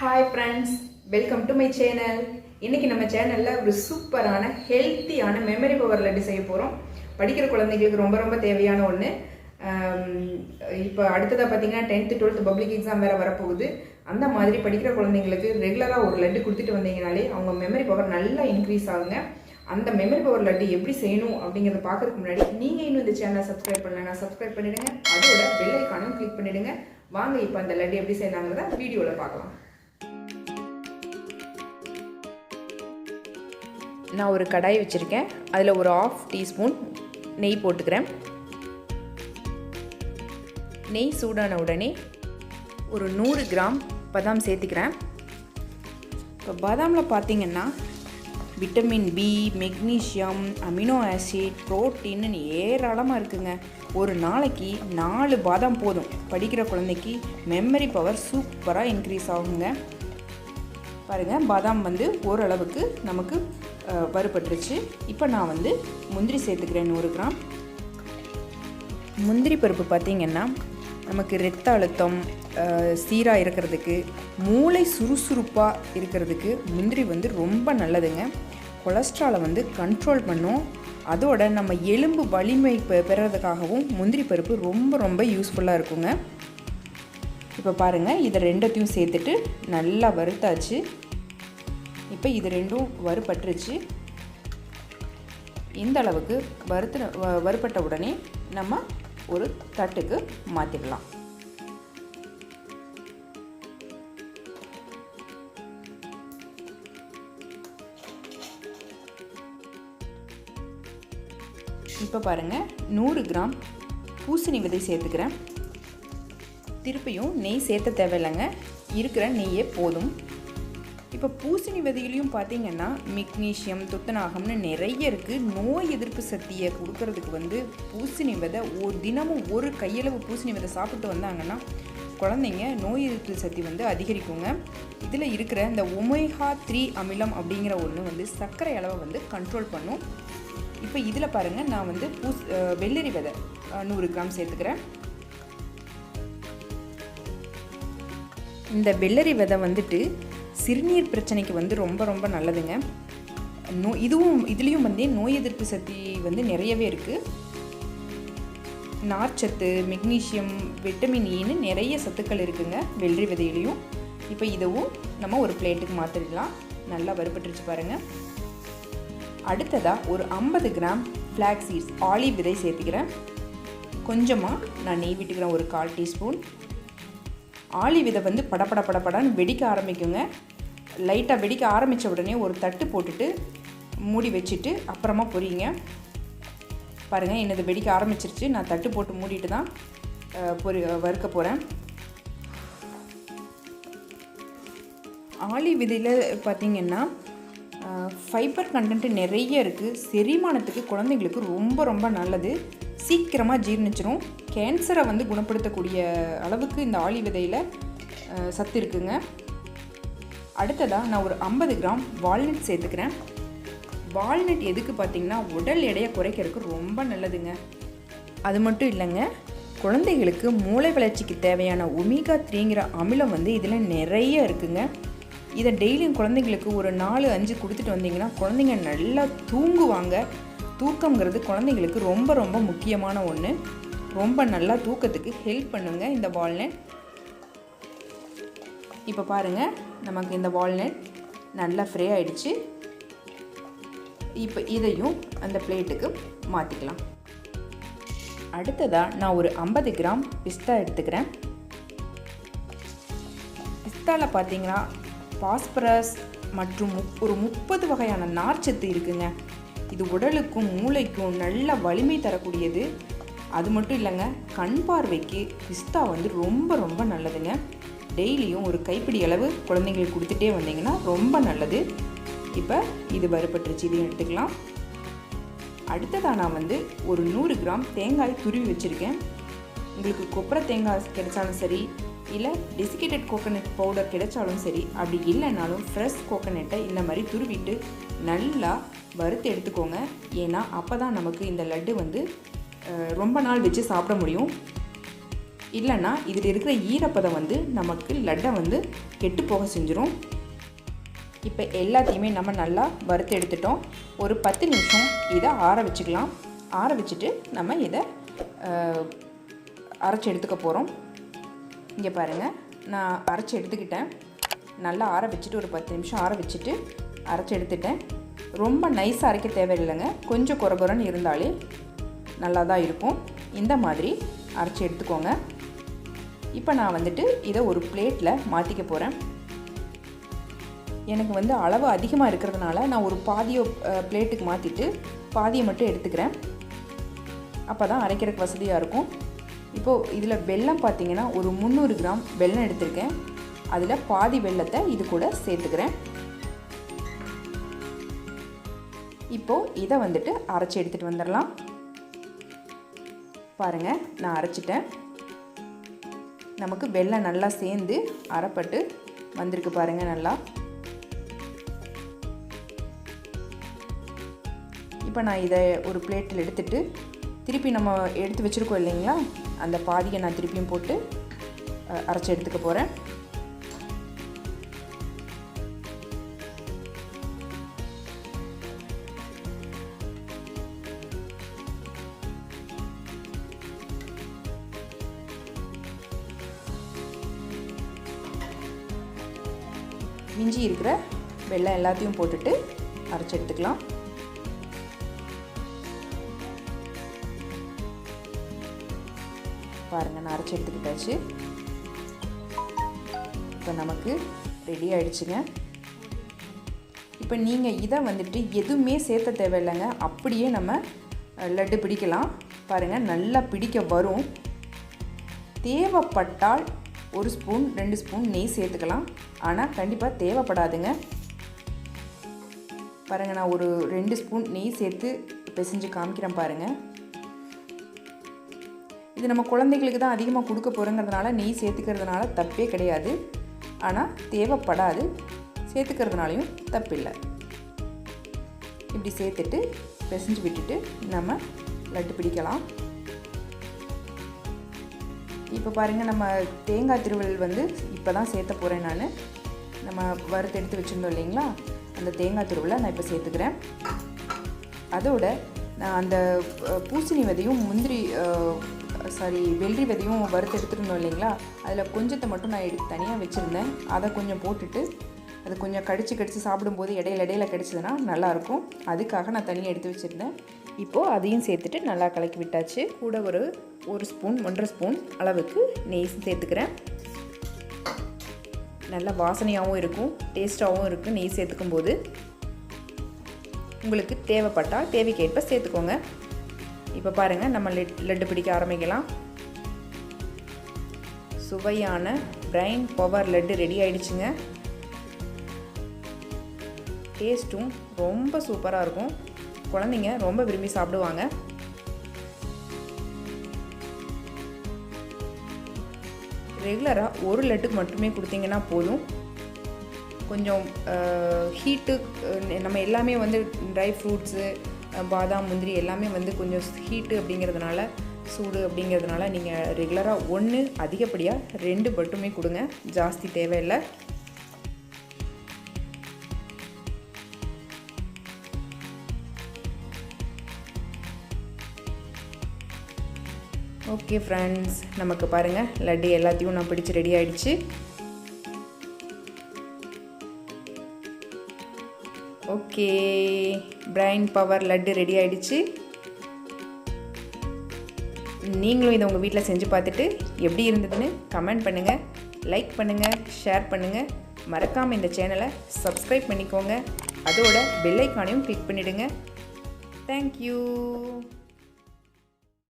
Hi friends, welcome to my channel. இன்னைக்கு நம்ம சேனல்ல ஒரு சூப்பரான ஹெல்த்தியான மெமரி பவர் லட்டு செய்ய போறோம். படிக்கிற குழந்தைகளுக்கு ரொம்ப தேவையான ஒண்ணு. இப்போ அடுத்ததா பாத்தீங்கன்னா 10th 12th பப்ளிக் எக்ஸாம் வேற வர போகுது. அந்த மாதிரி படிக்கிற குழந்தைகளுக்கு ரெகுலரா ஒரு லட்டு கொடுத்துட்டு வந்தீங்கனாலே அவங்க மெமரி பவர் நல்லா இன்க்ரீஸ் ஆகுங்க. அந்த மெமரி பவர் லட்டு எப்படி செய்யணும் அப்படிங்கறத பார்க்கிறதுக்கு முன்னாடி நீங்க இன்னும் இந்த சேனலை சப்ஸ்கிரைப் பண்ணலனா சப்ஸ்கிரைப் பண்ணிடுங்க. அதோட பெல் ஐகானையும் கிளிக் பண்ணிடுங்க. வாங்க இப்போ அந்த லட்டு எப்படி செய்யலாம்ங்கறத வீடியோல பார்க்கலாம். நான் ஒரு கடாய் வச்சிருக்கேன். அதில் ஒரு 1/2 டீஸ்பூன் நெய் போட்டுக்கிறேன். நெய் சூடான உடனே ஒரு 100 கிராம் பாதாம் சேர்த்துக்கிறேன். இப்போ பாதாமில் பார்த்தீங்கன்னா vitamin B, magnesium, amino acid, புரோட்டீன்னு ஏராளமாக இருக்குங்க. ஒரு நாளைக்கு 4 பாதாம் போதும். படிக்கிற குழந்தைக்கு மெமரி பவர் சூப்பராக இன்க்ரீஸ் ஆகுங்க. பாருங்கள், பாதாம் ஓரளவுக்கு நமக்கு வறுபட்டுருச்சு. இப்போ நான் முந்திரி சேர்த்துக்கிறேன் 100 கிராம். முந்திரி பருப்பு பார்த்திங்கன்னா நமக்கு இரத்த அழுத்தம் சீராக இருக்கிறதுக்கு, மூளை சுறுசுறுப்பாக இருக்கிறதுக்கு முந்திரி ரொம்ப நல்லதுங்க. கொலஸ்ட்ராலை கண்ட்ரோல் பண்ணும். அதோட நம்ம எலும்பு வலிமை பெறதுக்காகவும் முந்திரி பருப்பு ரொம்ப யூஸ்ஃபுல்லாக இருக்குங்க. இப்போ பாருங்கள், இதை ரெண்டத்தையும் சேர்த்துட்டு நல்லா வறுத்தாச்சு. இப்போ இது ரெண்டும் வறுபட்டுருச்சு. இந்த அளவுக்கு வறுபட்ட உடனே நம்ம ஒரு தட்டுக்கு மாற்றிடலாம். இப்போ பாருங்கள், 100 கிராம் பூசணி விதை சேர்த்துக்கிறேன். திருப்பியும் நெய் சேர்த்த தேவையில்லைங்க, இருக்கிற நெய்யே போதும். இப்போ பூசணி விதையிலையும் பார்த்தீங்கன்னா மெக்னீஷியம், துத்தநாகம்னு நிறைய இருக்குது. நோய் எதிர்ப்பு சக்தியை கொடுக்கறதுக்கு பூசணி விதை தினமும் ஒரு கையளவு பூசணி விதை சாப்பிட்டு வந்தாங்கன்னா குழந்தைங்க நோய் எதிர்ப்பு சக்தி அதிகரிக்குங்க. இதில் இருக்கிற இந்த ஒமேகா 3 அமிலம் அப்படிங்கிற ஒன்று சர்க்கரை அளவை கண்ட்ரோல் பண்ணும். இப்போ இதில் பாருங்கள், நான் வெள்ளரி விதை 100 கிராம் சேர்த்துக்கிறேன். இந்த வெள்ளரி விதை சிறுநீர் பிரச்சனைக்கு ரொம்ப நல்லதுங்க. இதுலேயும் நோய் எதிர்ப்பு சக்தி நிறையவே இருக்குது. நார்ச்சத்து, மெக்னீஷியம், விட்டமின் ஈன்னு நிறைய சத்துக்கள் இருக்குங்க வெள்ளரி விதையிலையும். இப்போ இதுவும் நம்ம ஒரு பிளேட்டுக்கு மாற்றிடலாம். நல்லா வறுபட்டுருச்சு பாருங்கள். அடுத்ததாக ஒரு 50 கிராம் ஃப்ளாக்ஸ் சீட்ஸ், ஆலிவ் விதை சேர்த்துக்கிறேன். கொஞ்சமாக நான் நெய் விட்டுக்கிறேன், ஒரு 1/4 டீஸ்பூன். ஆலிவ் விதை படப்படன்னு வெடிக்க ஆரம்பிக்குங்க. லைட்டாக வெடிக்க ஆரம்பித்த உடனே ஒரு தட்டு போட்டுட்டு மூடி வச்சுட்டு அப்புறமா பொரியுங்க. பாருங்கள், என்னது வெடிக்க ஆரம்பிச்சிருச்சு. நான் தட்டு போட்டு மூடிட்டு தான் வறுக்க போகிறேன். ஆலிவ் விதையில் பார்த்திங்கன்னா ஃபைபர் கண்டென்ட்டு நிறைய இருக்குது. செரிமானத்துக்கு குழந்தைங்களுக்கு ரொம்ப நல்லது. சீக்கிரமாக ஜீர்ணிச்சிரும். கேன்சரை குணப்படுத்தக்கூடிய அளவுக்கு இந்த ஆலிவ் விதையில் சத்து இருக்குங்க. அடுத்ததாக நான் ஒரு 50 கிராம் வால்நட் சேர்த்துக்கிறேன். வால்நட் எதுக்கு பார்த்திங்கன்னா உடல் எடையை குறைக்கிறதுக்கு ரொம்ப நல்லதுங்க. அது மட்டும் இல்லைங்க, குழந்தைகளுக்கு மூளை வளர்ச்சிக்கு தேவையான ஒமேகா 3ங்கிற அமிலம் இதில் நிறைய இருக்குங்க. இதை டெய்லியும் குழந்தைங்களுக்கு ஒரு 4-5 கொடுத்துட்டு வந்தீங்கன்னா குழந்தைங்க நல்லா தூங்குவாங்க. தூக்கங்கிறது குழந்தைங்களுக்கு ரொம்ப முக்கியமான ஒன்று. ரொம்ப நல்லா தூக்கத்துக்கு ஹெல்ப் பண்ணுங்க இந்த வால்நட். இப்போ பாருங்கள், நமக்கு இந்த வால்நட் நல்லா ஃப்ரை ஆகிடுச்சு. இப்போ இதையும் அந்த பிளேட்டுக்கு மாற்றிக்கலாம். அடுத்ததாக நான் ஒரு 50 கிராம் பிஸ்தா எடுத்துக்கிறேன். பிஸ்தாவில் பார்த்தீங்கன்னா பாஸ்பரஸ் மற்றும் ஒரு 30 வகையான நார்ச்சத்து இருக்குங்க. இது உடலுக்கும் மூளைக்கும் நல்ல வலிமை தரக்கூடியது. அது மட்டும் இல்லைங்க, கண் பார்வைக்கு பிஸ்தா ரொம்ப நல்லதுங்க. டெய்லியும் ஒரு கைப்பிடி அளவு குழந்தைங்களுக்கு கொடுத்துட்டே வந்தீங்கன்னா ரொம்ப நல்லது. இப்போ இது வறுபட்டுருச்சு, இதையும் எடுத்துக்கலாம். அடுத்ததாக நான் ஒரு 100 கிராம் தேங்காய் துருவி வச்சுருக்கேன். உங்களுக்கு கொப்பரை தேங்காய் கிடைச்சாலும் சரி, இல்லை டெசிகேட்டட் கோகோனட் பவுடர் கிடைச்சாலும் சரி, அப்படி இல்லைனாலும் ஃப்ரெஷ் கோகோனட்டை இந்த மாதிரி துருவிட்டு நல்லா வறுத்து எடுத்துக்கோங்க. ஏன்னா அப்போ தான் நமக்கு இந்த லட்டு ரொம்ப நாள் வச்சு சாப்பிட முடியும். இல்லைன்னா இதில் இருக்கிற ஈரப்பதம் வந்து நமக்கு லட்டை வந்து கெட்டு போக செஞ்சிடும். இப்போ எல்லாத்தையுமே நம்ம நல்லா வறுத்து எடுத்துட்டோம். ஒரு 10 நிமிஷம் இதை ஆற வச்சுக்கலாம். ஆற வச்சுட்டு நம்ம இதை அரைச்சி எடுத்துக்க போகிறோம். இங்கே பாருங்கள், நான் அரைச்சி எடுத்துக்கிட்டேன். நல்லா ஆற வச்சுட்டு ஒரு 10 நிமிஷம் ஆற வச்சுட்டு அரைச்சி எடுத்துட்டேன். ரொம்ப நைஸாக அரைக்க தேவையில்லைங்க, கொஞ்சம் கொரகொரன்னு இருந்தாலே நல்லா தான் இருக்கும். இந்த மாதிரி அரைச்சி எடுத்துக்கோங்க. இப்போ நான் வந்துட்டு இதை ஒரு பிளேட்டில் மாற்றிக்க போகிறேன். எனக்கு வந்து அளவு அதிகமாக இருக்கிறதுனால நான் ஒரு பாதியை பிளேட்டுக்கு மாற்றிட்டு பாதியை மட்டும் எடுத்துக்கிறேன். அப்போ தான் அரைக்கிறதுக்கு வசதியாக இருக்கும். இப்போது இதில் வெல்லம் பார்த்திங்கன்னா ஒரு 300 கிராம் வெல்லம் எடுத்திருக்கேன். அதில் பாதி வெல்லத்தை இது கூட சேர்த்துக்கிறேன். இப்போது இதை வந்துட்டு அரைச்சி எடுத்துகிட்டு வந்துடலாம். பாருங்கள், நான் அரைச்சிட்டேன். நமக்கு வெல்லம் நல்லா சேர்ந்து அரைப்பட்டு வந்திருக்கு பாருங்கள். நல்லா இப்போ நான் இதை ஒரு பிளேட்டில் எடுத்துகிட்டு திருப்பி நம்ம எடுத்து வச்சுருக்கோம் இல்லைங்களா, அந்த பாதியை நான் திருப்பியும் போட்டு அரைச்சி எடுத்துக்க போகிறேன். மிஞ்சி இருக்கிற வெல்லம் எல்லாத்தையும் போட்டுட்டு அரைச்சி எடுத்துக்கலாம். பாருங்கள், நான் அரைச்சி எடுத்துக்கிட்டாச்சு. இப்போ நமக்கு ரெடி ஆகிடுச்சுங்க. இப்போ நீங்கள் இதை வந்துட்டு எதுவுமே சேர்த்த தேவையில்லைங்க, அப்படியே நம்ம லட்டு பிடிக்கலாம். பாருங்கள், நல்லா பிடிக்க வரும். தேவைப்பட்டால் 1 ஸ்பூன் 2 ஸ்பூன் நெய் சேர்த்துக்கலாம். ஆனால் கண்டிப்பாக தேவைப்படாதுங்க. பாருங்கள், நான் ஒரு 2 ஸ்பூன் நெய் சேர்த்து பிசைஞ்சு காமிக்கிறேன் பாருங்கள். இது நம்ம குழந்தைகளுக்கு தான் அதிகமாக கொடுக்க போகிறோங்கிறதுனால நெய் சேர்த்துக்கிறதுனால தப்பே கிடையாது. ஆனால் தேவைப்படாது, சேர்த்துக்கிறதுனாலையும் தப்பில்லை. இப்படி சேர்த்துட்டு பிசைஞ்சு விட்டுட்டு நம்ம லட்டு பிடிக்கலாம். இப்போ பாருங்கள், நம்ம தேங்காய் திருவல் வந்து இப்போ தான் சேர்த்த போகிறேன். நான் நம்ம வறுத்து எடுத்து வச்சுருந்தோம் இல்லைங்களா, அந்த தேங்காய் திருவலை நான் இப்போ சேர்த்துக்கிறேன். அதோட நான் அந்த பூசணி விதையும் வெள்ளரி விதையும் வறுத்து எடுத்துருந்தோம் இல்லைங்களா, அதில் கொஞ்சத்தை மட்டும் நான் எடுத்து தனியாக வச்சுருந்தேன். அதை கொஞ்சம் போட்டுட்டு அது கொஞ்சம் கடிச்சு சாப்பிடும்போது இடையில கிடச்சிதுன்னா நல்லாயிருக்கும். அதுக்காக நான் தனியாக எடுத்து வச்சுருந்தேன். இப்போது அதையும் சேர்த்துட்டு நல்லா கலக்கி விட்டாச்சு. கூட ஒரு ஸ்பூன் 1.5 ஸ்பூன் அளவுக்கு நெய் சேர்த்துக்கிறேன். நல்லா வாசனையாகவும் இருக்கும், டேஸ்ட்டாகவும் இருக்குது. நெய் சேர்த்துக்கும் போது உங்களுக்கு தேவைப்பட்டால் தேவைக்கேற்ப சேர்த்துக்கோங்க. இப்போ பாருங்கள், நம்ம லட்டு பிடிக்க ஆரம்பிக்கலாம். சுவையான பிரைன் பவர் லட்டு ரெடி ஆகிடுச்சுங்க. டேஸ்ட்டும் ரொம்ப சூப்பராக இருக்கும். குழந்தைங்க ரொம்ப விரும்பி சாப்பிடுவாங்க. ரெகுலராக ஒரு லட்டுக்கு மட்டுமே கொடுத்தீங்கன்னா போதும். கொஞ்சம் ஹீட்டு, நம்ம எல்லாமே வந்து ட்ரை ஃப்ரூட்ஸு, பாதாம், முந்திரி எல்லாமே வந்து கொஞ்சம் ஹீட்டு அப்படிங்கிறதுனால, சூடு அப்படிங்கிறதுனால நீங்கள் ரெகுலராக 1 அதிகப்படியாக 2 மட்டுமே கொடுங்க, ஜாஸ்தி தேவையில்லை. ஓகே ஃப்ரெண்ட்ஸ், நமக்கு பாருங்கள் லட்டு எல்லாத்தையும் நான் பிடிச்சி ரெடி ஆகிடுச்சு. Okay, brain power laddu ready ஆகிடுச்சு. நீங்களும் இதை உங்கள் வீட்டில் செஞ்சு பார்த்துட்டு எப்படி இருந்ததுன்னு கமெண்ட் பண்ணுங்கள், லைக் பண்ணுங்கள், ஷேர் பண்ணுங்கள். மறக்காமல் இந்த சேனலை சப்ஸ்கிரைப் பண்ணிக்கோங்க. அதோட பெல் ஐக்கானையும் கிளிக் பண்ணிவிடுங்க. தேங்க்யூ.